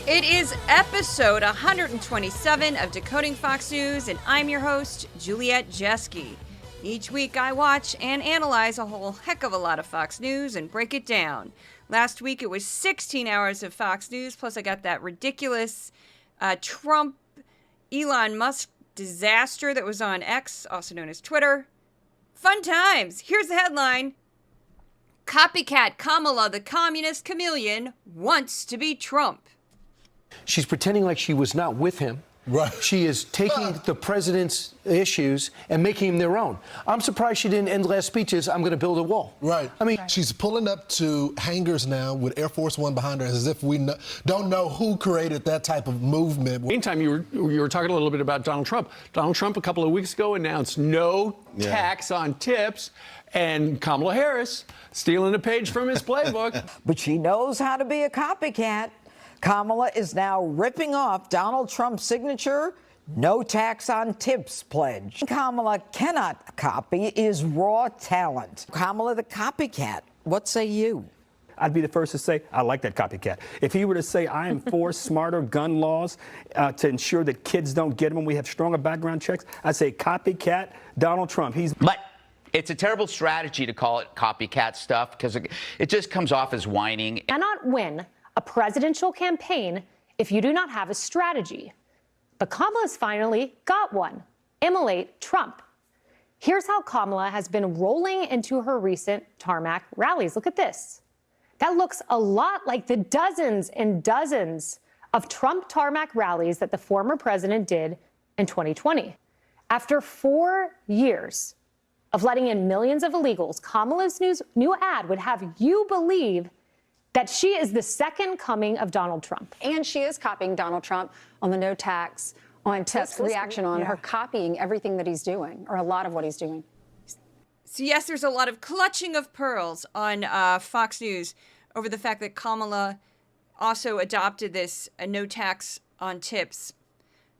It is episode 127 of Decoding Fox News, and I'm your host, Juliette Jeske. Each week I watch and analyze a whole heck of a lot of Fox News and break it down. Last week it was 16 hours of Fox News, plus I got that ridiculous Trump-Elon Musk disaster that was on X, also known as Twitter. Fun times! Here's the headline. Copycat Kamala, the communist chameleon, wants to be Trump. She's pretending like she was not with him. Right. She is taking the president's issues and making them their own. I'm surprised she didn't end last speeches, I'm going to build a wall. Right. I mean, she's pulling up to hangars now with Air Force One behind her as if we don't know who created that type of movement. Meantime, you were talking a little bit about Donald Trump. Donald Trump a couple of weeks ago announced no tax on tips, and Kamala Harris stealing a page from his playbook. But she knows how to be a copycat. Kamala is now ripping off Donald Trump's signature, no tax on tips pledge. Kamala cannot copy is raw talent. Kamala the copycat, what say you? I'd be the first to say, I like that copycat. If he were to say, I am for smarter gun laws to ensure that kids don't get them when we have stronger background checks, I'd say copycat Donald Trump. But it's a terrible strategy to call it copycat stuff because it just comes off as whining. Cannot win a presidential campaign if you do not have a strategy. But Kamala's finally got one. Emulate Trump. Here's how Kamala has been rolling into her recent tarmac rallies. Look at this. That looks a lot like the dozens and dozens of Trump tarmac rallies that the former president did in 2020. After 4 years of letting in millions of illegals, Kamala's new ad would have you believe that she is the second coming of Donald Trump. And she is copying Donald Trump on the no tax on tips reaction on her copying everything that he's doing, or a lot of what he's doing. So yes, there's a lot of clutching of pearls on Fox News over the fact that Kamala also adopted this no tax on tips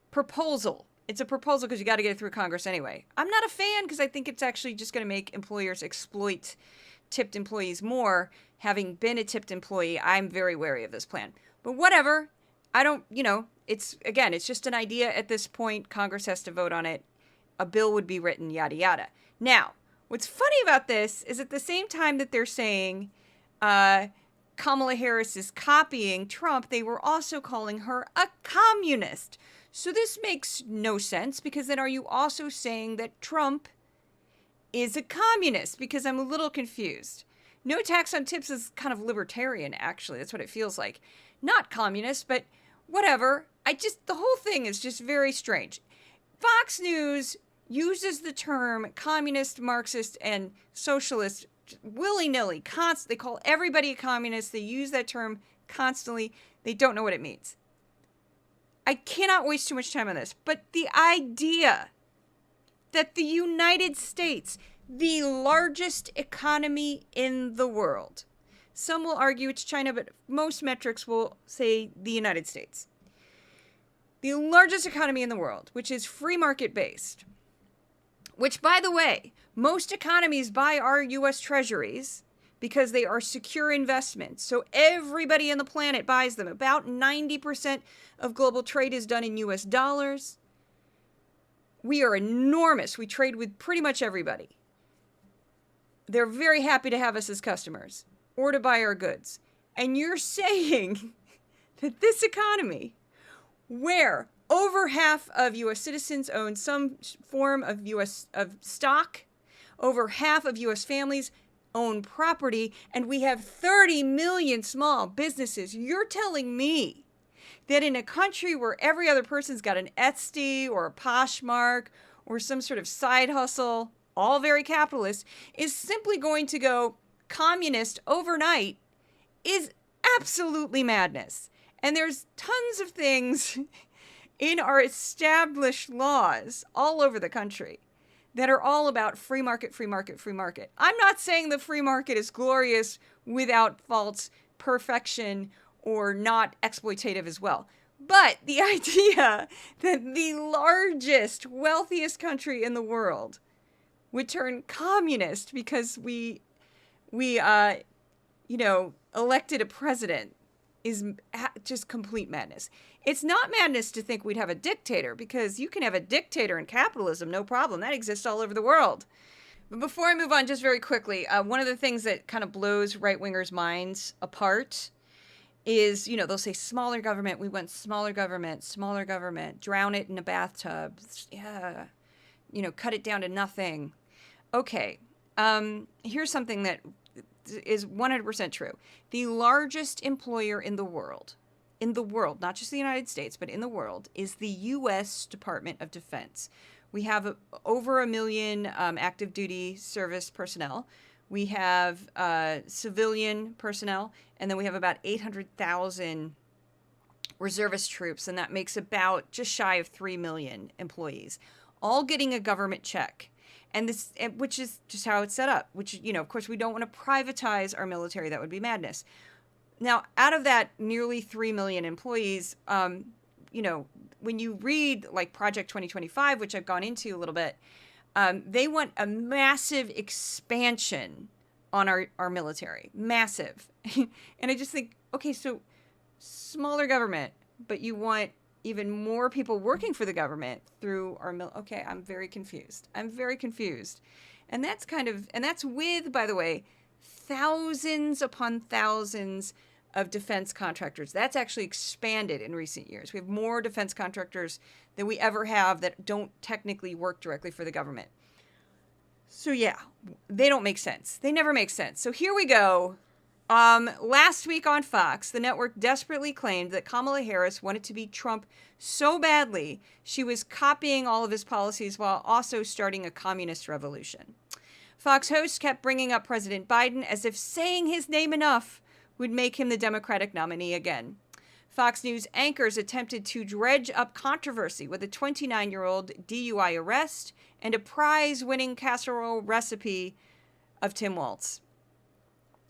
proposal. It's a proposal because you got to get it through Congress anyway. I'm not a fan because I think it's actually just going to make employers exploit tipped employees more. Having been a tipped employee, I'm very wary of this plan. But whatever. I don't, it's just an idea at this point. Congress has to vote on it. A bill would be written, yada, yada. Now, what's funny about this is at the same time that they're saying Kamala Harris is copying Trump, they were also calling her a communist. So this makes no sense because then are you also saying that Trump is a communist? Because I'm a little confused. No tax on tips is kind of libertarian, actually. That's what it feels like. Not communist, but whatever. The whole thing is just very strange. Fox News uses the term communist, Marxist, and socialist willy-nilly, constantly. They call everybody a communist. They use that term constantly. They don't know what it means. I cannot waste too much time on this, but the idea that the United States, the largest economy in the world. Some will argue it's China, but most metrics will say the United States. The largest economy in the world, which is free market based, which, by the way, most economies buy our U.S. treasuries because they are secure investments. So everybody on the planet buys them. About 90% of global trade is done in U.S. dollars. We are enormous. We trade with pretty much everybody. They're very happy to have us as customers or to buy our goods. And you're saying that this economy, where over half of U.S. citizens own some form of of stock, over half of U.S. families own property, and we have 30 million small businesses, you're telling me that in a country where every other person's got an Etsy or a Poshmark or some sort of side hustle, all very capitalist, is simply going to go communist overnight is absolutely madness. And there's tons of things in our established laws all over the country that are all about free market, free market, free market. I'm not saying the free market is glorious without faults, perfection, or not exploitative as well. But the idea that the largest, wealthiest country in the world would turn communist because we elected a president is just complete madness. It's not madness to think we'd have a dictator, because you can have a dictator in capitalism, no problem. That exists all over the world. But before I move on, just very quickly, one of the things that kind of blows right-wingers' minds apart is, they'll say smaller government, we want smaller government, drown it in a bathtub, yeah, cut it down to nothing. Okay, here's something that is 100% true. The largest employer in the world, not just the United States, but in the world, is the U.S. Department of Defense. We have over 1 million active duty service personnel. We have civilian personnel, and then we have about 800,000 reservist troops, and that makes about just shy of 3 million employees, all getting a government check. And this, which is just how it's set up, which, of course, we don't want to privatize our military. That would be madness. Now, out of that nearly 3 million employees, when you read like Project 2025, which I've gone into a little bit, they want a massive expansion on our military. Massive. And I just think, okay, so smaller government, but you want even more people working for the government through our okay, I'm very confused. And that's with, by the way, thousands upon thousands of defense contractors. That's actually expanded in recent years. We have more defense contractors than we ever have that don't technically work directly for the government. So yeah, they don't make sense. They never make sense. So here we go. Last week on Fox, the network desperately claimed that Kamala Harris wanted to beat Trump so badly she was copying all of his policies while also starting a communist revolution. Fox hosts kept bringing up President Biden as if saying his name enough would make him the Democratic nominee again. Fox News anchors attempted to dredge up controversy with a 29-year-old DUI arrest and a prize-winning casserole recipe of Tim Waltz.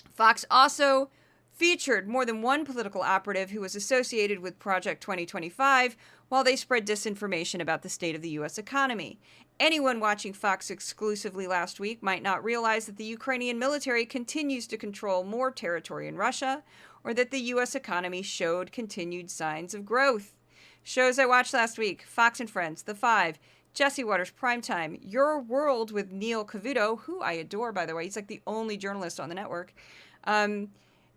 Fox also featured more than one political operative who was associated with Project 2025 while they spread disinformation about the state of the U.S. economy. Anyone watching Fox exclusively last week might not realize that the Ukrainian military continues to control more territory in Russia, or that the U.S. economy showed continued signs of growth. Shows I watched last week: Fox and Friends, The Five, Jesse Waters Primetime, Your World with Neil Cavuto, who I adore, by the way. He's like the only journalist on the network.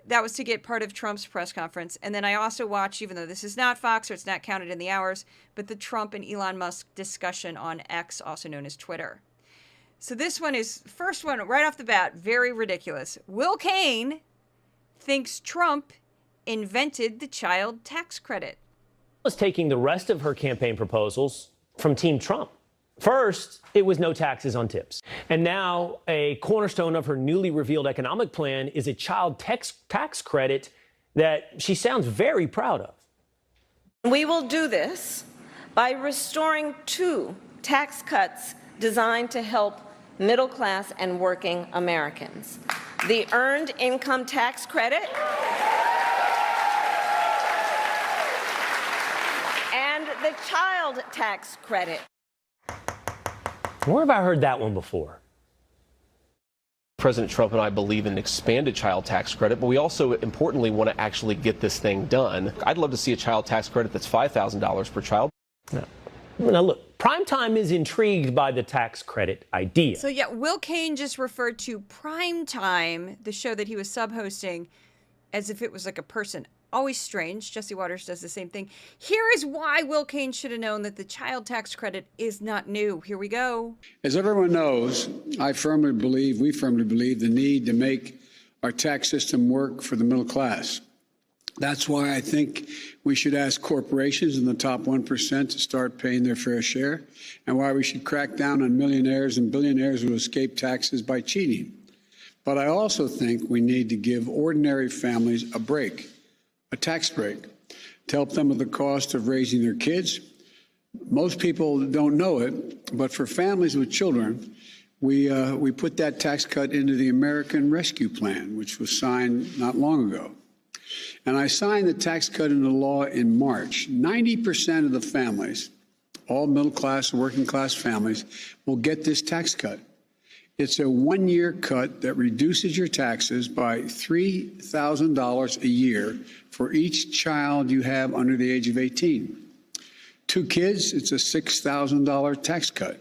That was to get part of Trump's press conference. And then I also watched, even though this is not Fox or it's not counted in the hours, but the Trump and Elon Musk discussion on X, also known as Twitter. So this one is, first one, right off the bat, very ridiculous. Will Cain thinks Trump invented the child tax credit. Was taking the rest of her campaign proposals from Team Trump. First, it was no taxes on tips. And now a cornerstone of her newly revealed economic plan is a child tax credit that she sounds very proud of. We will do this by restoring 2 tax cuts designed to help middle class and working Americans: the Earned Income Tax Credit and the Child Tax Credit. Where have I heard that one before? President Trump and I believe in expanded child tax credit, but we also importantly want to actually get this thing done. I'd love to see a child tax credit that's $5,000 per child. Now look, Primetime is intrigued by the tax credit idea. So yeah, Will Cain just referred to Primetime, the show that he was sub-hosting, as if it was like a person. Always strange. Jesse Waters does the same thing. Here is why Will Cain should have known that the child tax credit is not new. Here we go. As everyone knows, we firmly believe the need to make our tax system work for the middle class. That's why I think we should ask corporations in the top 1% to start paying their fair share, and why we should crack down on millionaires and billionaires who escape taxes by cheating. But I also think we need to give ordinary families a break. A tax break to help them with the cost of raising their kids. Most people don't know it, but for families with children, we put that tax cut into the American Rescue Plan, which was signed not long ago. And I signed the tax cut into law in March. 90% of the families, all middle class and working class families, will get this tax cut. It's a one-year cut that reduces your taxes by $3,000 a year for each child you have under the age of 18. 2 kids, it's a $6,000 tax cut.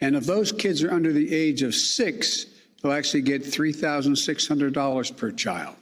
And if those kids are under the age of 6, they'll actually get $3,600 per child.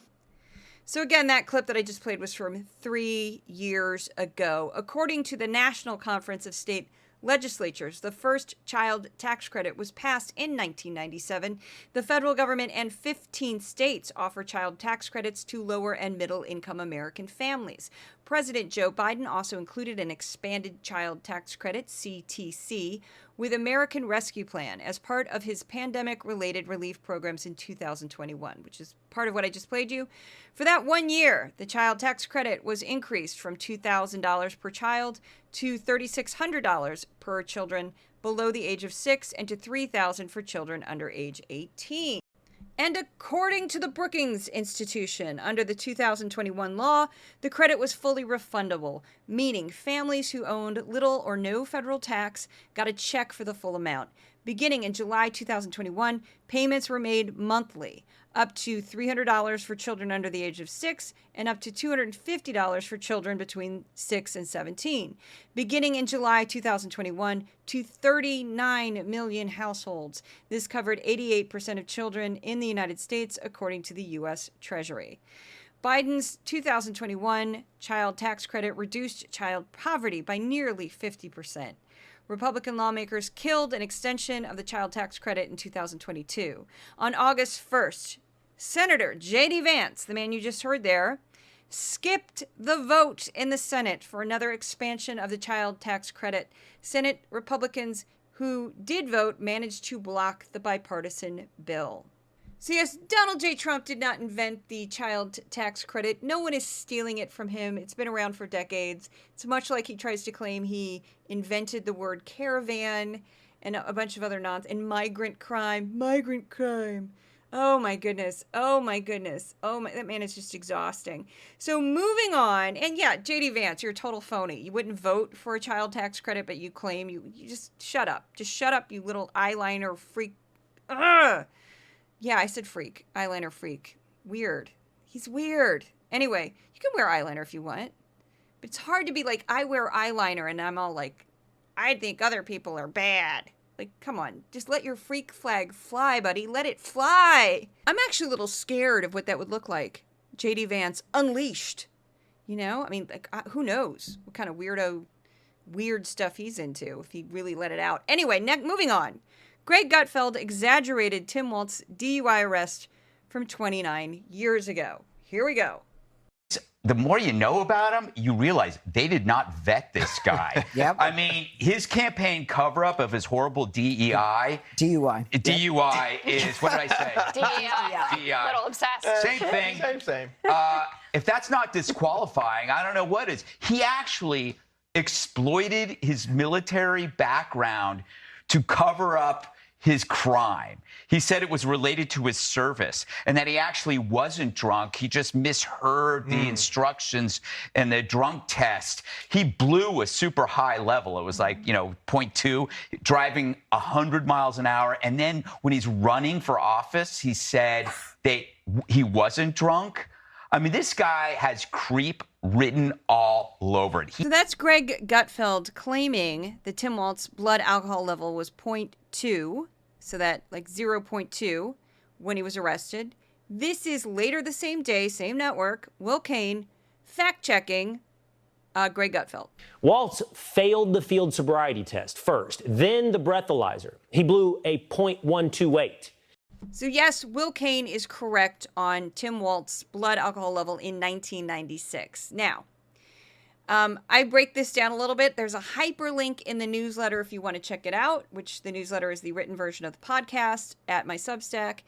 So again, that clip that I just played was from 3 years ago. According to the National Conference of State Legislatures, the first child tax credit was passed in 1997. The federal government and 15 states offer child tax credits to lower and middle income American families. President Joe Biden also included an expanded child tax credit, CTC, with American Rescue Plan as part of his pandemic-related relief programs in 2021, which is part of what I just played you. For that 1 year, the child tax credit was increased from $2,000 per child to $3,600 per children below the age of 6 and to $3,000 for children under age 18. And according to the Brookings Institution, under the 2021 law, the credit was fully refundable, meaning families who owned little or no federal tax got a check for the full amount. Beginning in July 2021, payments were made monthly, up to $300 for children under the age of 6 and up to $250 for children between 6 and 17. Beginning in July 2021 to 39 million households. This covered 88% of children in the United States, according to the U.S. Treasury. Biden's 2021 child tax credit reduced child poverty by nearly 50%. Republican lawmakers killed an extension of the child tax credit in 2022. On August 1st, Senator J.D. Vance, the man you just heard there, skipped the vote in the Senate for another expansion of the child tax credit. Senate Republicans who did vote managed to block the bipartisan bill. So yes, Donald J. Trump did not invent the child tax credit. No one is stealing it from him. It's been around for decades. It's much like he tries to claim he invented the word caravan and a bunch of other nonsense. And migrant crime. Migrant crime. Oh my goodness. Oh my goodness. That man is just exhausting. So moving on. And yeah, J.D. Vance, you're a total phony. You wouldn't vote for a child tax credit, but you claim you just shut up. Just shut up, you little eyeliner freak. Ugh. Yeah, I said freak. Eyeliner freak. Weird. He's weird. Anyway, you can wear eyeliner if you want. But it's hard to be like, I wear eyeliner and I'm all like, I think other people are bad. Like, come on. Just let your freak flag fly, buddy. Let it fly. I'm actually a little scared of what that would look like. J.D. Vance unleashed. You know? I mean, like, who knows what kind of weird stuff he's into if he really let it out. Anyway, moving on. Greg Gutfeld exaggerated Tim Waltz's DUI arrest from 29 years ago. Here we go. The more you know about him, you realize they did not vet this guy. Yep. I mean, his campaign cover-up of his horrible DUI is, what did I say? DEI. Little obsessed. Same thing. Same. If that's not disqualifying, I don't know what is. He actually exploited his military background to cover up his crime. He said it was related to his service and that he actually wasn't drunk. He just misheard the instructions in the drunk test. He blew a super high level. It was like, 0.2, driving 100 miles an hour. And then when he's running for office, he said that he wasn't drunk. I mean, this guy has creep written all over it. So that's Greg Gutfeld claiming the Tim Waltz blood alcohol level was 0.2, so that like 0.2 when he was arrested. This is later the same day, same network, Will Cain fact-checking Greg Gutfeld. Waltz failed the field sobriety test first, then the breathalyzer. He blew a .128. So yes, Will Cain is correct on Tim Waltz's blood alcohol level in 1996. Now, I break this down a little bit. There's a hyperlink in the newsletter if you want to check it out, which the newsletter is the written version of the podcast at my Substack.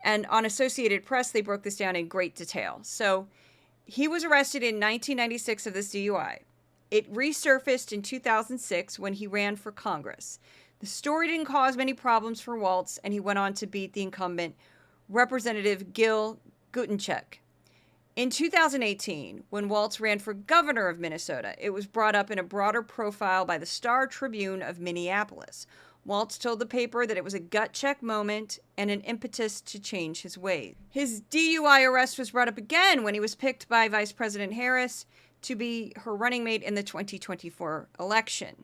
And on Associated Press, they broke this down in great detail. So he was arrested in 1996 of this DUI. It resurfaced in 2006 when he ran for Congress. The story didn't cause many problems for Waltz, and he went on to beat the incumbent, Representative Gil Gutenchek. In 2018, when Waltz ran for governor of Minnesota, it was brought up in a broader profile by the Star Tribune of Minneapolis. Waltz told the paper that it was a gut check moment and an impetus to change his ways. His DUI arrest was brought up again when he was picked by Vice President Harris to be her running mate in the 2024 election.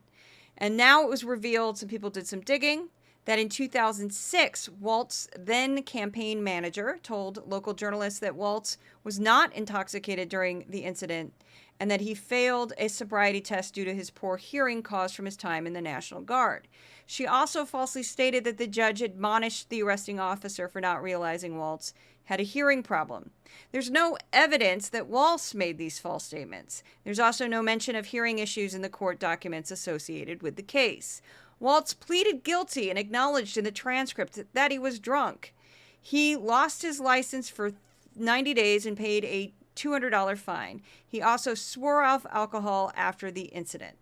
And now it was revealed, some people did some digging, that in 2006, Walt's then campaign manager told local journalists that Waltz was not intoxicated during the incident and that he failed a sobriety test due to his poor hearing caused from his time in the National Guard. She also falsely stated that the judge admonished the arresting officer for not realizing Waltz had a hearing problem. There's no evidence that Waltz made these false statements. There's also no mention of hearing issues in the court documents associated with the case. Waltz pleaded guilty and acknowledged in the transcript that he was drunk. He lost his license for 90 days and paid a $200 fine. He also swore off alcohol after the incident.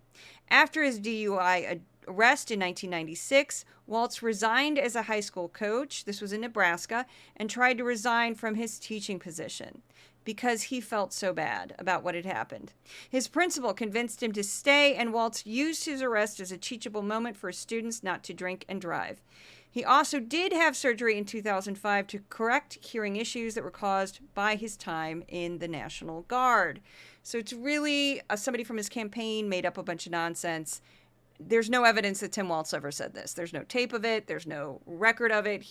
After his DUI arrest in 1996, Waltz resigned as a high school coach, this was in Nebraska, and tried to resign from his teaching position because he felt so bad about what had happened. His principal convinced him to stay, and Waltz used his arrest as a teachable moment for his students not to drink and drive. He also did have surgery in 2005 to correct hearing issues that were caused by his time in the National Guard. So it's really somebody from his campaign made up a bunch of nonsense. There's no evidence that Tim Waltz ever said this. There's no tape of it. There's no record of it.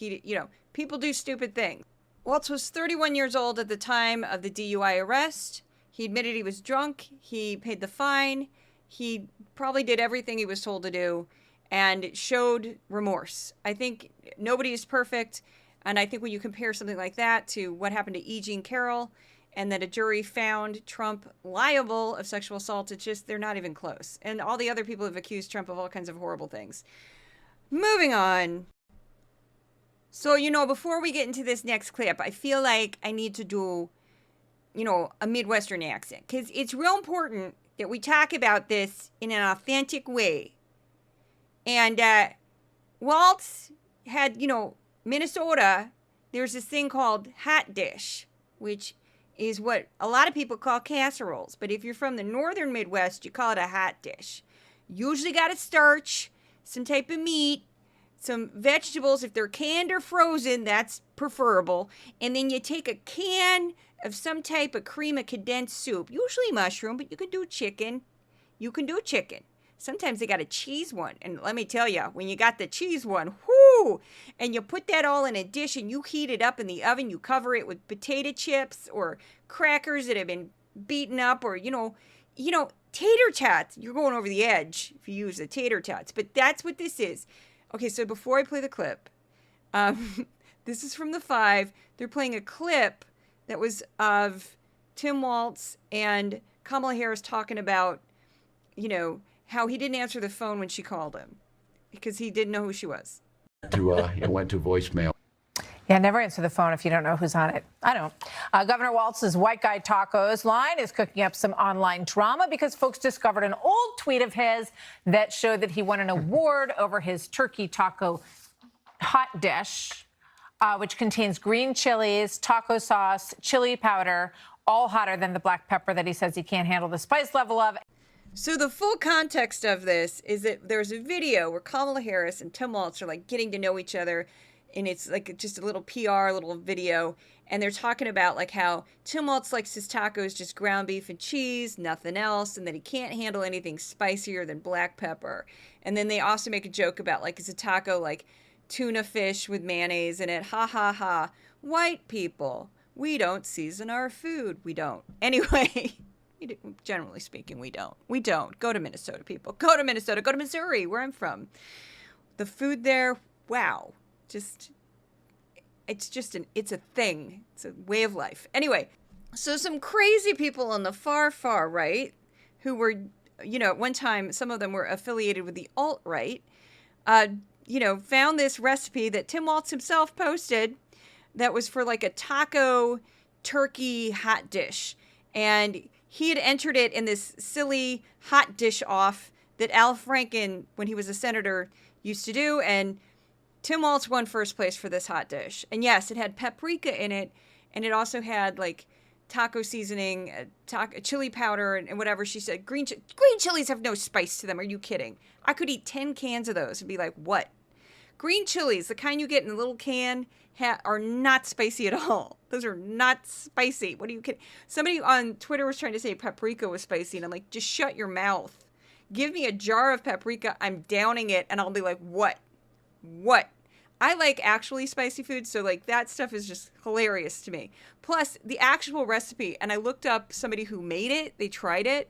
People do stupid things. Waltz was 31 years old at the time of the DUI arrest. He admitted he was drunk. He paid the fine. He probably did everything he was told to do and showed remorse. I think nobody is perfect. And I think when you compare something like that to what happened to E. Jean Carroll and that a jury found Trump liable of sexual assault, it's just, they're not even close. And all the other people have accused Trump of all kinds of horrible things. Moving on. So, before we get into this next clip, I feel like I need to do, a Midwestern accent. Because it's real important that we talk about this in an authentic way. And Waltz had, Minnesota, there's this thing called hot dish, which is what a lot of people call casseroles. But if you're from the northern Midwest, you call it a hot dish. Usually got a starch, some type of meat, some vegetables. If they're canned or frozen, that's preferable. And then you take a can of some type of cream of condensed soup, usually mushroom, but you can do chicken. Sometimes they got a cheese one. And let me tell you, when you got the cheese one, whoo, and you put that all in a dish and you heat it up in the oven, you cover it with potato chips or crackers that have been beaten up, or, tater tots. You're going over the edge if you use the tater tots. But that's what this is. Okay, so before I play the clip, this is from the 5. They're playing a clip that was of Tim Waltz and Kamala Harris talking about, how he didn't answer the phone when she called him because he didn't know who she was. It went to voicemail. Yeah, never answer the phone if you don't know who's on it. I don't. Governor Waltz's White Guy Tacos line is cooking up some online drama because folks discovered an old tweet of his that showed that he won an award over his turkey taco hot dish, which contains green chilies, taco sauce, chili powder, all hotter than the black pepper that he says he can't handle the spice level of. So the full context of this is that there's a video where Kamala Harris and Tim Waltz are like getting to know each other, and it's like just a little PR, little video, and they're talking about like how Tim Waltz likes his tacos just ground beef and cheese, nothing else, and that he can't handle anything spicier than black pepper. And then they also make a joke about like, is a taco like tuna fish with mayonnaise in it? Ha ha ha. White people, we don't season our food. We don't. Anyway. Generally speaking, we don't. We don't. Go to Minnesota, people. Go to Minnesota. Go to Missouri, where I'm from. The food there, wow. It's a thing. It's a way of life. Anyway, so some crazy people on the far, far right who were, at one time, some of them were affiliated with the alt-right, found this recipe that Tim Waltz himself posted that was for like a taco turkey hot dish. And he had entered it in this silly hot dish off that Al Franken, when he was a senator, used to do. And Tim Waltz won first place for this hot dish. And yes, it had paprika in it. And it also had like taco seasoning, chili powder, and whatever. She said, green chilies have no spice to them. Are you kidding? I could eat 10 cans of those and be like, what? Green chilies, the kind you get in a little can, are not spicy at all. Those are not spicy. What are you kidding? Somebody on Twitter was trying to say paprika was spicy, and I'm like, just shut your mouth. Give me a jar of paprika, I'm downing it, and I'll be like, what? What? I like actually spicy food, so like that stuff is just hilarious to me. Plus, the actual recipe, and I looked up somebody who made it, they tried it,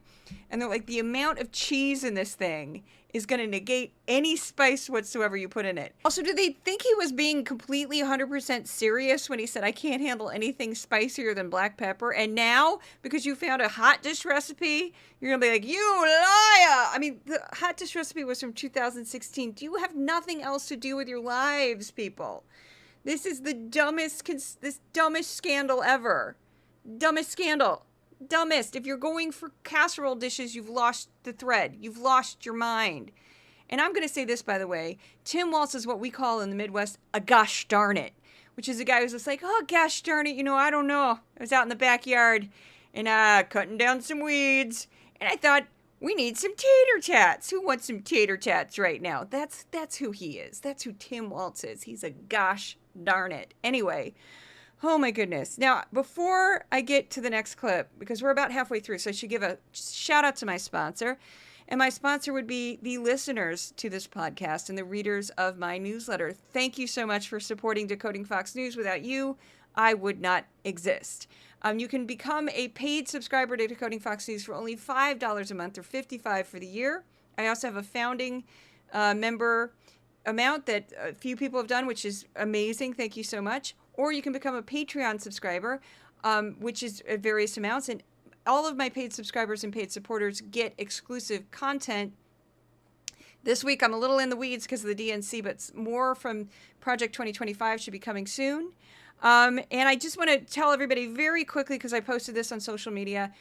and they're like, the amount of cheese in this thing is going to negate any spice whatsoever you put in it. Also, did they think he was being completely 100% serious when he said, I can't handle anything spicier than black pepper? And now, because you found a hot dish recipe, you're going to be like, you liar! I mean, the hot dish recipe was from 2016. Do you have nothing else to do with your lives, people? This is the dumbest scandal ever. Dumbest scandal. Dumbest. If you're going for casserole dishes, you've lost the thread. You've lost your mind. And I'm going to say this, by the way. Tim Waltz is what we call in the Midwest a gosh darn it, which is a guy who's just like, oh, gosh darn it, I don't know. I was out in the backyard and cutting down some weeds, and I thought, we need some tater tots. Who wants some tater tots right now? That's who he is. That's who Tim Waltz is. He's a gosh darn it. Anyway, oh my goodness. Now, before I get to the next clip, because we're about halfway through, so I should give a shout out to my sponsor. And my sponsor would be the listeners to this podcast and the readers of my newsletter. Thank you so much for supporting Decoding Fox News. Without you, I would not exist. You can become a paid subscriber to Decoding Fox News for only $5 a month or $55 for the year. I also have a founding member amount that a few people have done, which is amazing. Thank you so much. Or you can become a Patreon subscriber, which is at various amounts. And all of my paid subscribers and paid supporters get exclusive content. This week, I'm a little in the weeds because of the DNC, but more from Project 2025 should be coming soon. And I just want to tell everybody very quickly, because I posted this on social media,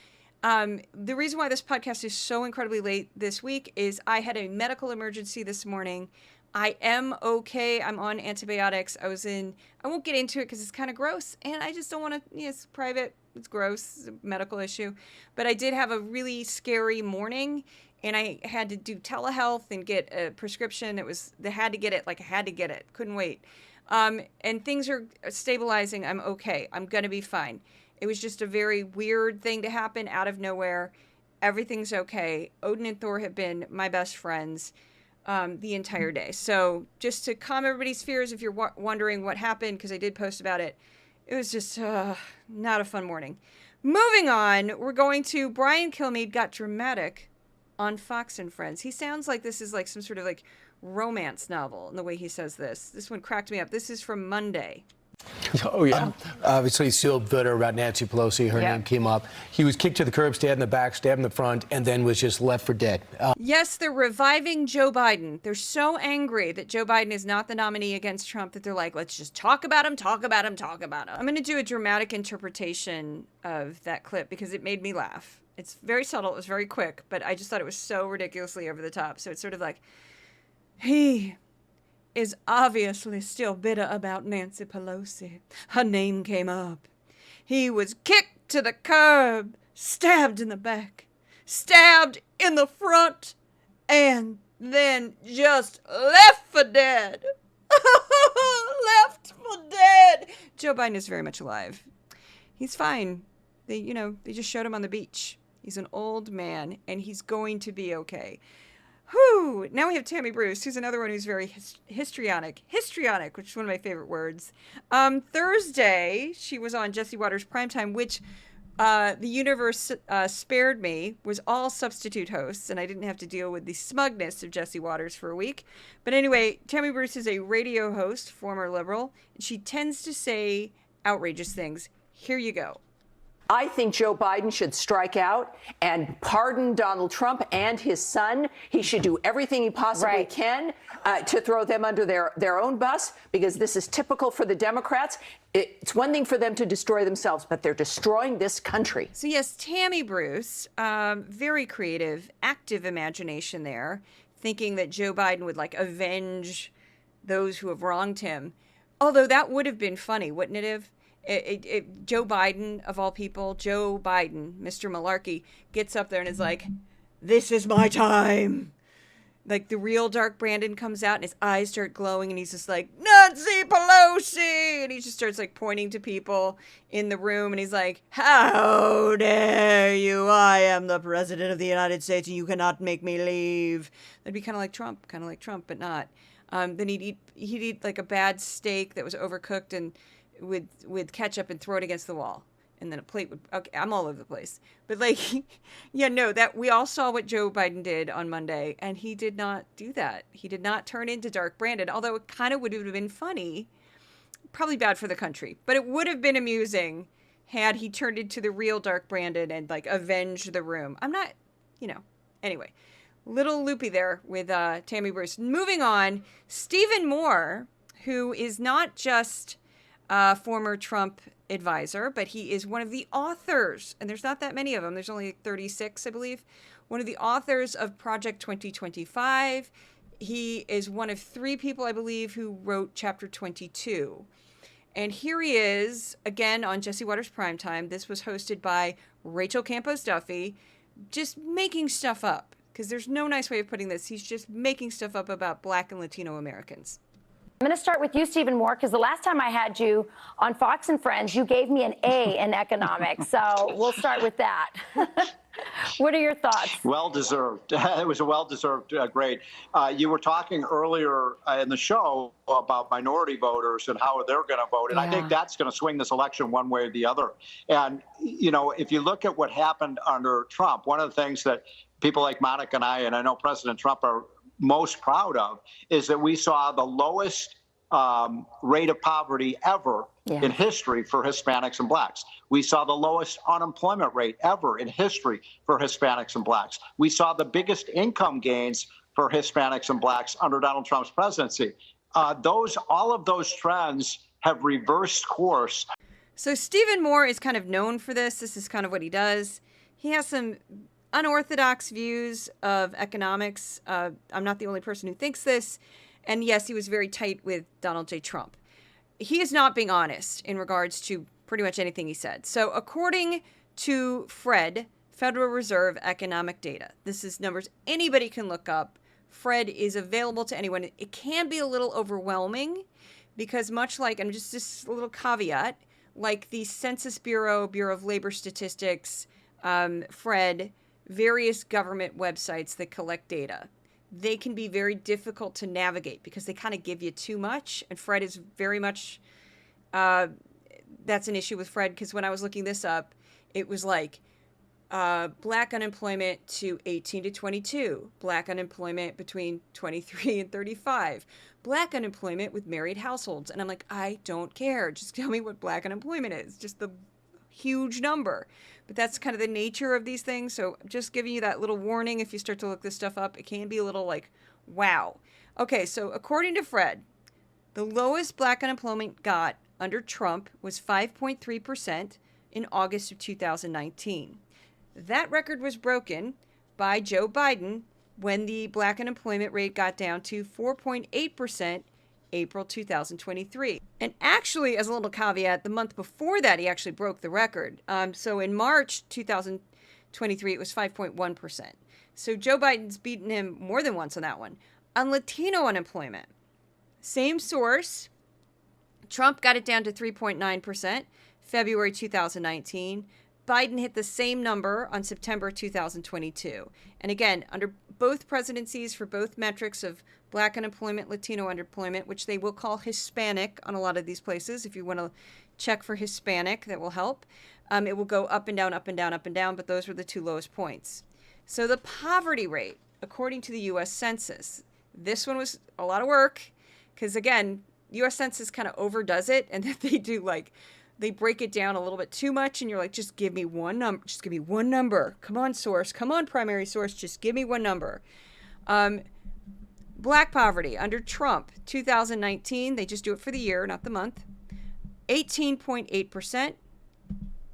the reason why this podcast is so incredibly late this week is I had a medical emergency this morning. I am okay. I'm on antibiotics. I won't get into it because it's kind of gross, and I just don't want to, it's private. It's gross. It's a medical issue. But I did have a really scary morning, and I had to do telehealth and get a prescription. They had to get it. Like, I had to get it. Couldn't wait. And things are stabilizing. I'm okay. I'm going to be fine. It was just a very weird thing to happen out of nowhere. Everything's okay. Odin and Thor have been my best friends the entire day. So just to calm everybody's fears, if you're wondering what happened, because I did post about it, it was just not a fun morning. Moving on, we're going to Brian Kilmeade got dramatic on Fox and Friends. He sounds like this is like some sort of like romance novel in the way he says this. This one cracked me up. This is from Monday. Oh, yeah. Obviously, he's still bitter about Nancy Pelosi. Her name came up. He was kicked to the curb, stabbed in the back, stabbed in the front, and then was just left for dead. Yes, they're reviving Joe Biden. They're so angry that Joe Biden is not the nominee against Trump that they're like, let's just talk about him, talk about him, talk about him. I'm going to do a dramatic interpretation of that clip because it made me laugh. It's very subtle. It was very quick, but I just thought it was so ridiculously over the top. So it's sort of like, he is obviously still bitter about Nancy Pelosi. Her name came up. He was kicked to the curb, stabbed in the back, stabbed in the front, and then just left for dead. Left for dead. Joe Biden is very much alive. He's fine. They just showed him on the beach. He's an old man, and he's going to be okay. Whew. Now we have Tammy Bruce, who's another one who's very histrionic, which is one of my favorite words. Thursday, she was on Jesse Watters' Primetime, which the universe spared me, was all substitute hosts, and I didn't have to deal with the smugness of Jesse Watters for a week. But anyway, Tammy Bruce is a radio host, former liberal, and she tends to say outrageous things. Here you go. I think Joe Biden should strike out and pardon Donald Trump and his son. He should do everything he possibly can to throw them under their own bus, because this is typical for the Democrats. It's one thing for them to destroy themselves, but they're destroying this country. So yes, Tammy Bruce, very creative, active imagination there, thinking that Joe Biden would avenge those who have wronged him. Although that would have been funny, wouldn't it have? Joe Biden, of all people, Joe Biden, Mr. Malarkey, gets up there and is like, "This is my time." Like the real Dark Brandon comes out and his eyes start glowing and he's just like, "Nancy Pelosi!" And he just starts like pointing to people in the room and he's like, "How dare you? I am the president of the United States and you cannot make me leave." That'd be kind of like Trump, but not. Then he'd eat like a bad steak that was overcooked and with ketchup and throw it against the wall. And then a plate would, okay, I'm all over the place. But like, yeah, no, that we all saw what Joe Biden did on Monday, and he did not do that. He did not turn into Dark Brandon, although it kind of would have been funny. Probably bad for the country, but it would have been amusing had he turned into the real Dark Brandon and like avenged the room. I'm not, anyway, little loopy there with Tammy Bruce. Moving on, Stephen Moore, who is not just former Trump advisor, but he is one of the authors, and there's not that many of them. There's only 36, I believe. One of the authors of Project 2025. He is one of 3 people, I believe, who wrote Chapter 22. And here he is, again, on Jesse Waters Primetime. This was hosted by Rachel Campos Duffy, just making stuff up, because there's no nice way of putting this. He's just making stuff up about Black and Latino Americans. I'm going to start with you, Stephen Moore, because the last time I had you on Fox and Friends, you gave me an A in economics. So we'll start with that. What are your thoughts? Well-deserved. It was a well-deserved grade. You were talking earlier in the show about minority voters and how they're going to vote. And I think that's going to swing this election one way or the other. And, if you look at what happened under Trump, one of the things that people like Monica and I know President Trump are most proud of is that we saw the lowest rate of poverty ever in history for Hispanics and blacks. We saw the lowest unemployment rate ever in history for Hispanics and blacks. We saw the biggest income gains for Hispanics and blacks under Donald Trump's presidency. All of those trends have reversed course. So Stephen Moore is kind of known for this. This is kind of what he does. He has some unorthodox views of economics. I'm not the only person who thinks this. And yes, he was very tight with Donald J. Trump. He is not being honest in regards to pretty much anything he said. So according to Fred, Federal Reserve economic data, this is numbers anybody can look up. Fred is available to anyone. It can be a little overwhelming because much like, and just a little caveat, like the Census Bureau, Bureau of Labor Statistics, Fred, various government websites that collect data, they can be very difficult to navigate because they kind of give you too much. And Fred is very much, that's an issue with Fred, because when I was looking this up, it was like black unemployment to 18 to 22, black unemployment between 23 and 35, black unemployment with married households. And I'm like, I don't care. Just tell me what black unemployment is. Just the huge number. But that's kind of the nature of these things. So I'm just giving you that little warning. If you start to look this stuff up, it can be a little like, wow. Okay, so according to Fred, the lowest black unemployment got under Trump was 5.3% in August of 2019. That record was broken by Joe Biden when the black unemployment rate got down to 4.8% April 2023. And actually, as a little caveat, the month before that, he actually broke the record. So in March 2023, it was 5.1%. So Joe Biden's beaten him more than once on that one. On Latino unemployment, same source, Trump got it down to 3.9%, February 2019. Biden hit the same number on September 2022. And again, under both presidencies, for both metrics of black unemployment, Latino unemployment, which they will call Hispanic on a lot of these places. If you want to check for Hispanic, that will help. It will go up and down, up and down, up and down, but those were the 2 lowest points. So the poverty rate, according to the U.S. Census, this one was a lot of work because, again, U.S. Census kind of overdoes it, and then they break it down a little bit too much, and you're like, just give me one number. Just give me one number. Come on, source. Come on, primary source. Just give me one number. Black poverty under Trump, 2019, they just do it for the year, not the month, 18.8%.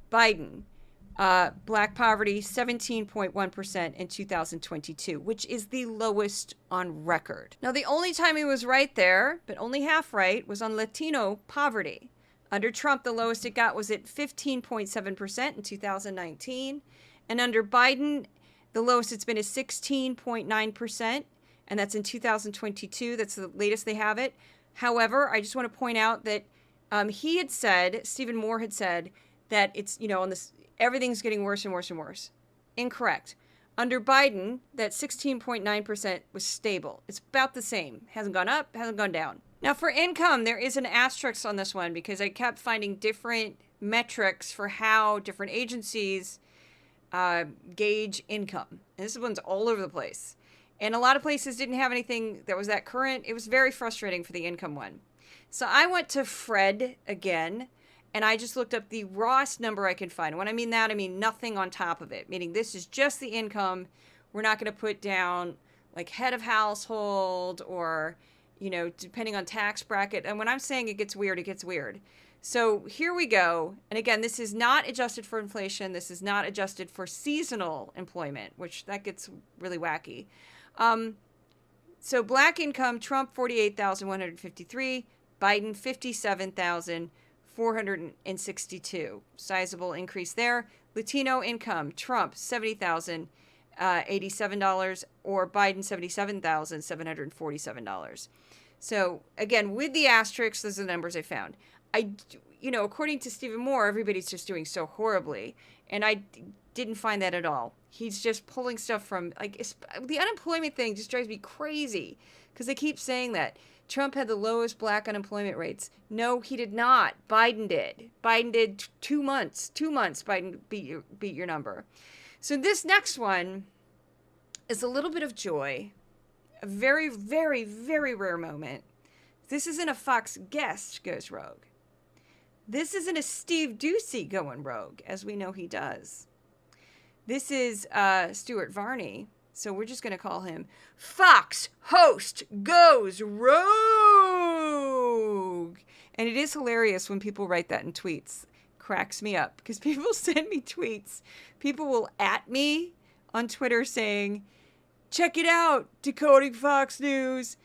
Biden, black poverty, 17.1% in 2022, which is the lowest on record. Now, the only time he was right there, but only half right, was on Latino poverty. Under Trump, the lowest it got was at 15.7% in 2019. And under Biden, the lowest it's been is 16.9%, and that's in 2022. That's the latest they have it. However, I just want to point out that he had said, Stephen Moore had said, that it's, on this, everything's getting worse and worse and worse. Incorrect. Under Biden, that 16.9% was stable. It's about the same. Hasn't gone up, hasn't gone down. Now for income, there is an asterisk on this one because I kept finding different metrics for how different agencies gauge income. And this one's all over the place. And a lot of places didn't have anything that was that current. It was very frustrating for the income one. So I went to Fred again, and I just looked up the rawest number I could find. When I mean that, I mean nothing on top of it, meaning this is just the income. We're not going to put down like head of household or, depending on tax bracket. And when I'm saying it gets weird, it gets weird. So here we go. And again, this is not adjusted for inflation. This is not adjusted for seasonal employment, which that gets really wacky. So black income, Trump 48,153, Biden 57,462. Sizable increase there. Latino income, Trump $70,087 or Biden $77,747. So again, with the asterisks, those are the numbers I found. According to Stephen Moore, everybody's just doing so horribly, and I didn't find that at all. He's just pulling stuff from, the unemployment thing just drives me crazy because they keep saying that Trump had the lowest black unemployment rates. No, he did not. Biden did. Biden did 2 months. 2 months, Biden beat your number. So this next one is a little bit of joy, a very, very, very rare moment. This isn't a Fox guest goes rogue. This isn't a Steve Doocy going rogue, as we know he does. This is Stuart Varney, so we're just going to call him Fox host goes rogue. And it is hilarious when people write that in tweets. Cracks me up because people send me tweets. People will @ me on Twitter saying, check it out, Decoding Fox News.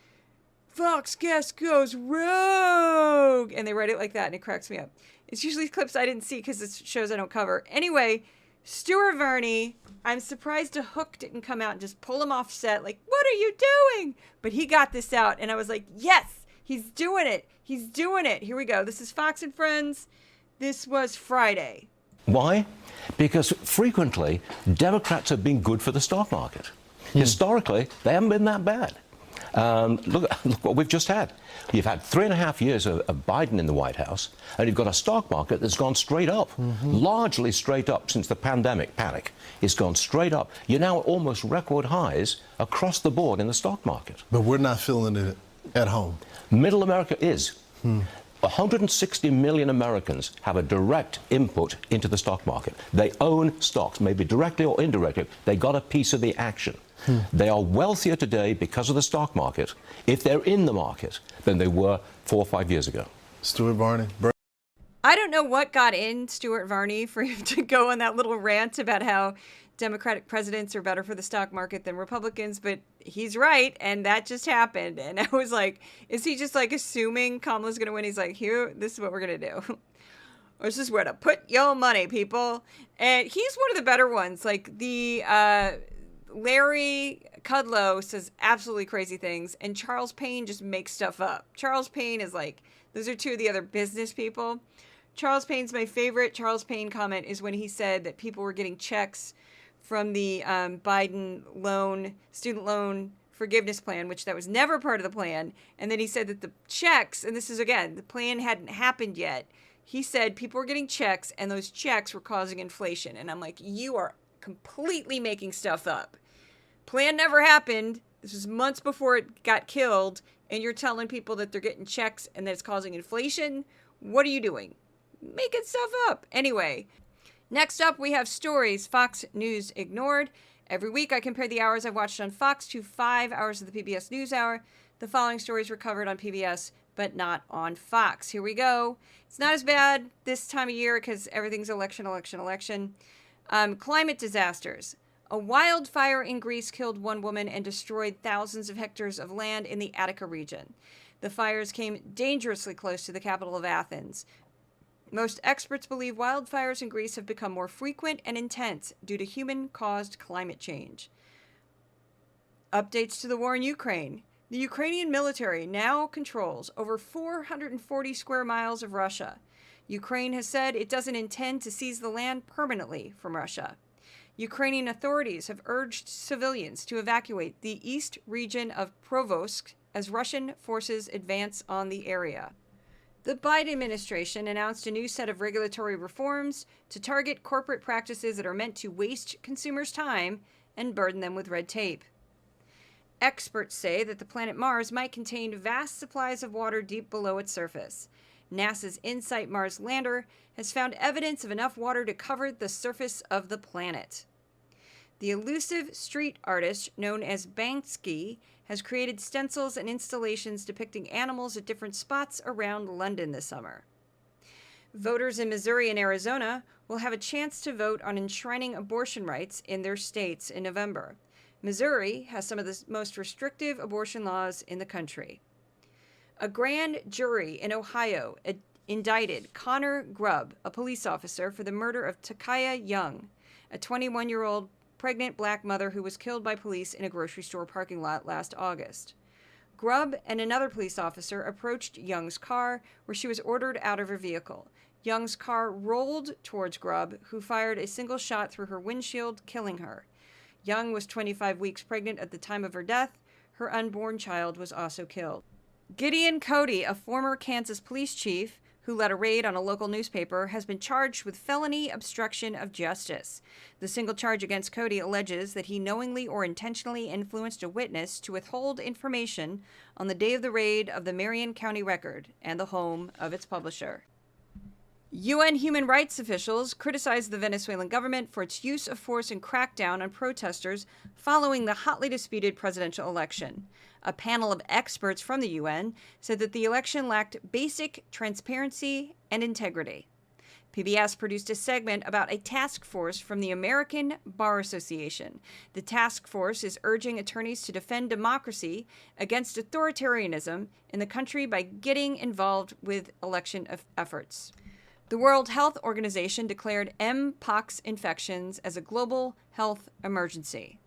Fox guest goes rogue. And they write it like that, and it cracks me up. It's usually clips I didn't see because it's shows I don't cover. Anyway, Stuart Varney, I'm surprised a Hook didn't come out and just pull him off set. Like, what are you doing? But he got this out, and I was like, yes, he's doing it. He's doing it. Here we go. This is Fox and Friends. This was Friday. Why? Because frequently, Democrats have been good for the stock market. Historically, they haven't been that bad. Look what we've just had. You've had 3.5 years of Biden in the White House, and you've got a stock market that's gone straight up, largely straight up since the pandemic panic. It's gone straight up. You're now at almost record highs across the board in the stock market. But we're not feeling it at home. Middle America is. 160 million Americans have a direct input into the stock market. They own stocks, maybe directly or indirectly. They got a piece of the action. They are wealthier today because of the stock market, if they're in the market, than they were 4 or 5 years ago. Stuart Varney. I don't know what got in Stuart Varney for him to go on that little rant about how Democratic presidents are better for the stock market than Republicans, but he's right, and that just happened. And I was like, is he just assuming Kamala's going to win? He's like, here, this is what we're going to do. This is where to put your money, people. And he's one of the better ones. Like Larry Kudlow says absolutely crazy things, and Charles Payne just makes stuff up. Charles Payne is those are two of the other business people. Charles Payne's my favorite. Charles Payne comment is when he said that people were getting checks from the Biden student loan forgiveness plan, which that was never part of the plan. And then he said that the checks, and this is, again, the plan hadn't happened yet. He said people were getting checks, and those checks were causing inflation. And I'm like, you are completely making stuff up. Plan never happened. This was months before it got killed, and you're telling people that they're getting checks and that it's causing inflation? What are you doing? Making stuff up. Anyway, next up we have stories Fox News ignored. Every week I compare the hours I've watched on Fox to 5 hours of the PBS NewsHour. The following stories were covered on PBS, but not on Fox. Here we go. It's not as bad this time of year because everything's election. Climate disasters. A wildfire in Greece killed one woman and destroyed thousands of hectares of land in the Attica region. The fires came dangerously close to the capital of Athens. Most experts believe wildfires in Greece have become more frequent and intense due to human-caused climate change. Updates to the war in Ukraine. The Ukrainian military now controls over 440 square miles of Russia. Ukraine has said it doesn't intend to seize the land permanently from Russia. Ukrainian authorities have urged civilians to evacuate the east region of Provosk as Russian forces advance on the area. The Biden administration announced a new set of regulatory reforms to target corporate practices that are meant to waste consumers' time and burden them with red tape. Experts say that the planet Mars might contain vast supplies of water deep below its surface. NASA's InSight Mars lander has found evidence of enough water to cover the surface of the planet. The elusive street artist known as Banksy has created stencils and installations depicting animals at different spots around London this summer. Voters in Missouri and Arizona will have a chance to vote on enshrining abortion rights in their states in November. Missouri has some of the most restrictive abortion laws in the country. A grand jury in Ohio indicted Connor Grubb, a police officer, for the murder of Takaya Young, a 21-year-old pregnant black mother who was killed by police in a grocery store parking lot last August. Grubb and another police officer approached Young's car, where she was ordered out of her vehicle. Young's car rolled towards Grubb, who fired a single shot through her windshield, killing her. Young was 25 weeks pregnant at the time of her death. Her unborn child was also killed. Gideon Cody, a former Kansas police chief who led a raid on a local newspaper, has been charged with felony obstruction of justice. The single charge against Cody alleges that he knowingly or intentionally influenced a witness to withhold information on the day of the raid of the Marion County Record and the home of its publisher. UN human rights officials criticized the Venezuelan government for its use of force and crackdown on protesters following the hotly disputed presidential election. A panel of experts from the UN said that the election lacked basic transparency and integrity. PBS produced a segment about a task force from the American Bar Association. The task force is urging attorneys to defend democracy against authoritarianism in the country by getting involved with election efforts. The World Health Organization declared Mpox infections as a global health emergency.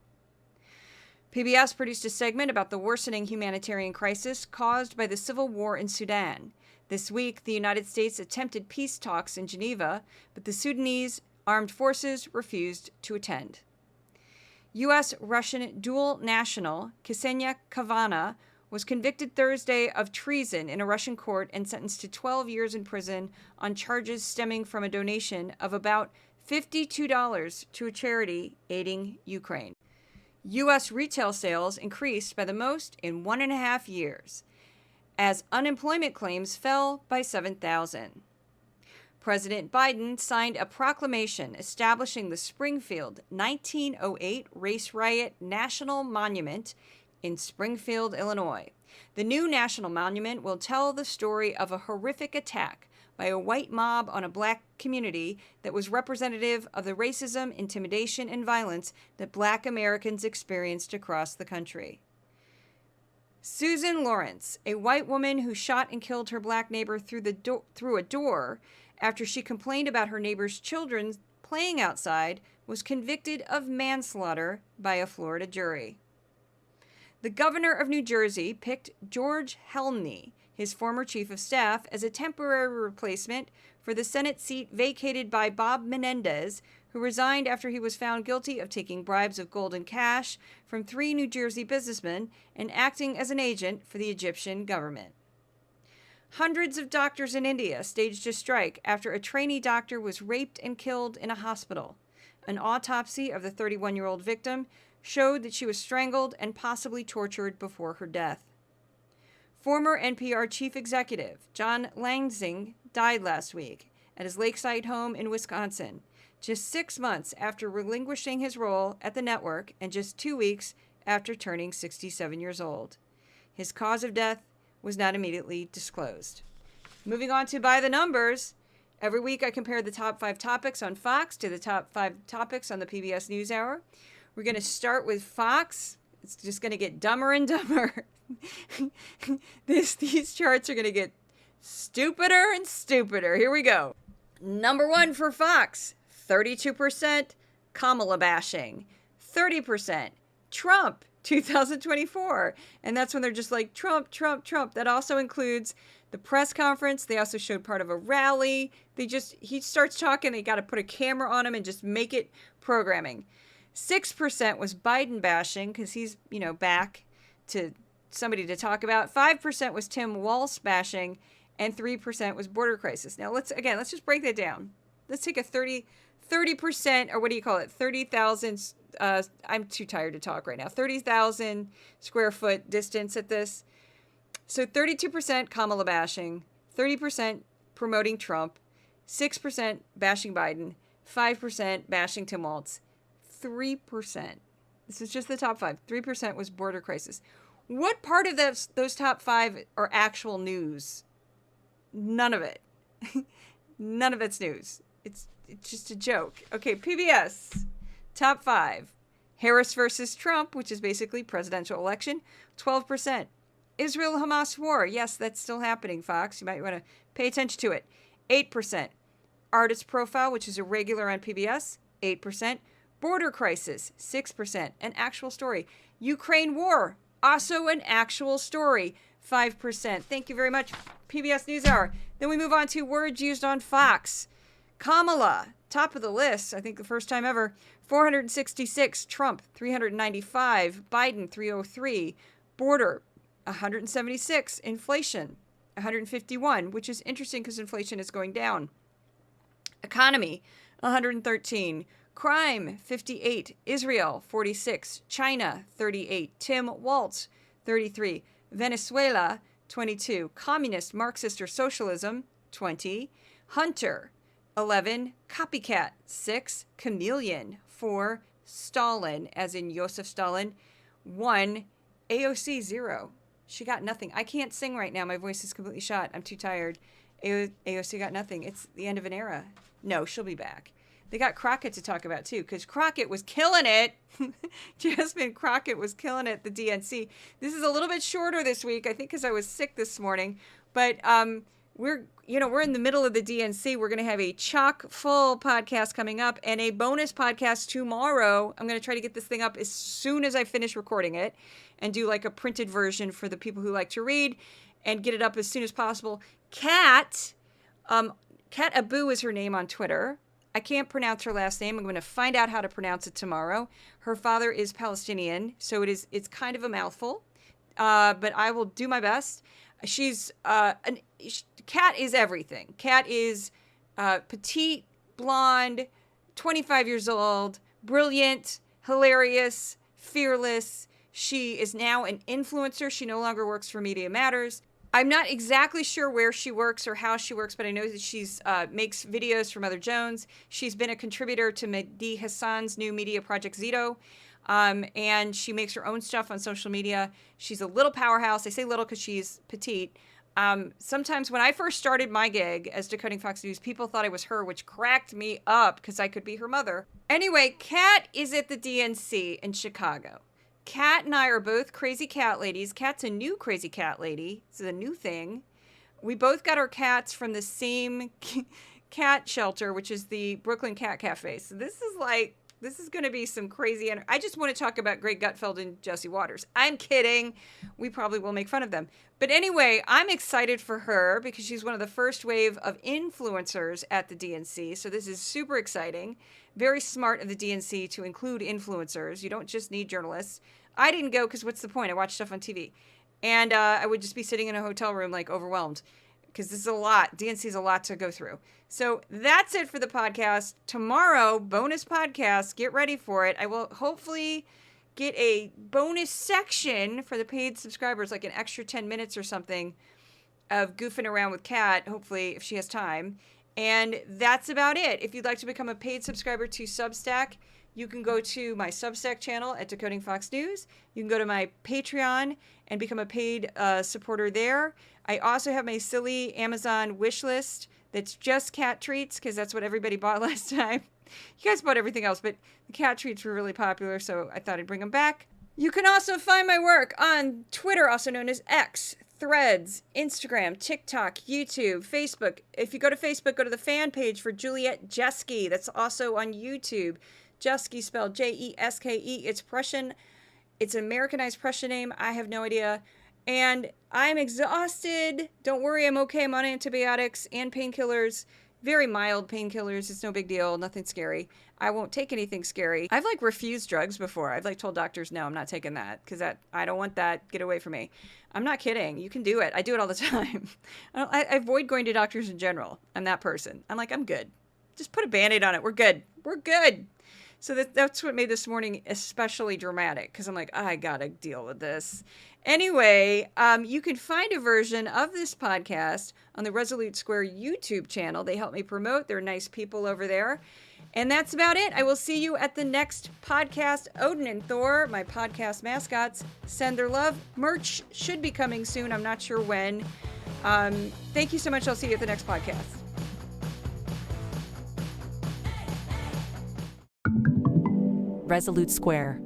PBS produced a segment about the worsening humanitarian crisis caused by the civil war in Sudan. This week, the United States attempted peace talks in Geneva, but the Sudanese armed forces refused to attend. U.S.-Russian dual national Ksenia Kavana was convicted Thursday of treason in a Russian court and sentenced to 12 years in prison on charges stemming from a donation of about $52 to a charity aiding Ukraine. U.S. retail sales increased by the most in 1.5 years, as unemployment claims fell by 7,000. President Biden signed a proclamation establishing the Springfield 1908 Race Riot National Monument in Springfield, Illinois. The new national monument will tell the story of a horrific attack by a white mob on a black community that was representative of the racism, intimidation, and violence that black Americans experienced across the country. Susan Lawrence, a white woman who shot and killed her black neighbor through a door after she complained about her neighbor's children playing outside, was convicted of manslaughter by a Florida jury. The governor of New Jersey picked George Helmney, his former chief of staff, as a temporary replacement for the Senate seat vacated by Bob Menendez, who resigned after he was found guilty of taking bribes of gold and cash from 3 New Jersey businessmen and acting as an agent for the Egyptian government. Hundreds of doctors in India staged a strike after a trainee doctor was raped and killed in a hospital. An autopsy of the 31-year-old victim showed that she was strangled and possibly tortured before her death. Former NPR chief executive John Lansing died last week at his lakeside home in Wisconsin, just 6 months after relinquishing his role at the network and just 2 weeks after turning 67 years old. His cause of death was not immediately disclosed. Moving on to By the Numbers. Every week I compare the top 5 topics on Fox to the top 5 topics on the PBS NewsHour. We're going to start with Fox. It's just going to get dumber and dumber. These charts are going to get stupider and stupider. Here we go. Number 1 for Fox, 32% Kamala bashing, 30% Trump 2024. And that's when they're just like, Trump, Trump, Trump. That also includes the press conference. They also showed part of a rally. He starts talking, they got to put a camera on him and just make it programming. 6% was Biden bashing because he's, back to somebody to talk about. 5% was Tim Walz bashing, and 3% was border crisis. Now let's just break that down. Let's take a 30%, or what do you call it? 30,000, I'm too tired to talk right now. 30,000 square foot distance at this. So 32% Kamala bashing, 30% promoting Trump, 6% bashing Biden, 5% bashing Tim Walz, 3%. This is just the top 5. 3% was border crisis. What part of those top 5 are actual news? None of it. None of it's news. It's just a joke. Okay, PBS, top 5. Harris versus Trump, which is basically presidential election, 12%. Israel-Hamas war. Yes, that's still happening, Fox. You might want to pay attention to it. 8%. Artist profile, which is a regular on PBS, 8%. Border crisis, 6%. An actual story. Ukraine war, also an actual story, 5%. Thank you very much, PBS NewsHour. Then we move on to words used on Fox. Kamala, top of the list, I think the first time ever, 466. Trump, 395. Biden, 303. Border, 176. Inflation, 151, which is interesting because inflation is going down. Economy, 113. Crime, 58. Israel, 46. China, 38. Tim Waltz, 33. Venezuela, 22. Communist, Marxist, or socialism, 20. Hunter, 11. Copycat, 6. Chameleon, 4. Stalin, as in Joseph Stalin, 1. AOC, 0. She got nothing. I can't sing right now. My voice is completely shot. I'm too tired. AOC got nothing. It's the end of an era. No, she'll be back. They got Crockett to talk about, too, because Crockett was killing it. Jasmine Crockett was killing it, the DNC. This is a little bit shorter this week, I think because I was sick this morning. But we're in the middle of the DNC. We're going to have a chock-full podcast coming up and a bonus podcast tomorrow. I'm going to try to get this thing up as soon as I finish recording it and do like a printed version for the people who like to read and get it up as soon as possible. Kat Abu is her name on Twitter. I can't pronounce her last name. I'm going to find out how to pronounce it tomorrow. Her father is Palestinian, so it's kind of a mouthful, but I will do my best. She's Kat is everything. Kat is petite, blonde, 25 years old, brilliant, hilarious, fearless. She is now an influencer. She no longer works for Media Matters. I'm not exactly sure where she works or how she works, but I know that she's makes videos for Mother Jones. She's been a contributor to Mehdi Hassan's new media project Zito, and she makes her own stuff on social media. She's a little powerhouse. I say little because she's petite. Sometimes when I first started my gig as Decoding Fox News, people thought I was her, which cracked me up because I could be her mother. Anyway, Kat is at the DNC in Chicago. Kat and I are both crazy cat ladies. Kat's a new crazy cat lady. This is a new thing. We both got our cats from the same cat shelter, which is the Brooklyn Cat Cafe. So this is going to be some crazy. I just want to talk about Greg Gutfeld and Jesse Waters. I'm kidding. We probably will make fun of them. But anyway, I'm excited for her because she's one of the first wave of influencers at the DNC. So this is super exciting. Very smart of the DNC to include influencers. You don't just need journalists. I didn't go because what's the point? I watch stuff on TV. And I would just be sitting in a hotel room like overwhelmed because this is a lot. DNC is a lot to go through. So that's it for the podcast. Tomorrow, bonus podcast. Get ready for it. I will hopefully get a bonus section for the paid subscribers, like an extra 10 minutes or something of goofing around with Kat, hopefully, if she has time. And that's about it. If you'd like to become a paid subscriber to Substack, you can go to my Substack channel at Decoding Fox News. You can go to my Patreon and become a paid supporter there. I also have my silly Amazon wish list that's just cat treats because that's what everybody bought last time. You guys bought everything else, but the cat treats were really popular, so I thought I'd bring them back. You can also find my work on Twitter, also known as X. Threads, Instagram, TikTok, YouTube, Facebook. If you go to Facebook, go to the fan page for Juliet Jeske. That's also on YouTube. Jeske spelled Jeske. It's Prussian. It's an Americanized Prussian name. I have no idea. And I'm exhausted. Don't worry, I'm okay. I'm on antibiotics and painkillers. Very mild painkillers. It's no big deal. Nothing scary. I won't take anything scary. I've refused drugs before. I've told doctors, no, I'm not taking that because I don't want that. Get away from me. I'm not kidding. You can do it. I do it all the time. I avoid going to doctors in general. I'm that person. I'm good. Just put a Band-Aid on it. We're good. We're good. So that's what made this morning especially dramatic because I'm I gotta deal with this. Anyway, you can find a version of this podcast on the Resolute Square YouTube channel. They help me promote. They're nice people over there. And that's about it. I will see you at the next podcast. Odin and Thor, my podcast mascots, send their love. Merch should be coming soon. I'm not sure when. Thank you so much. I'll see you at the next podcast. Resolute Square.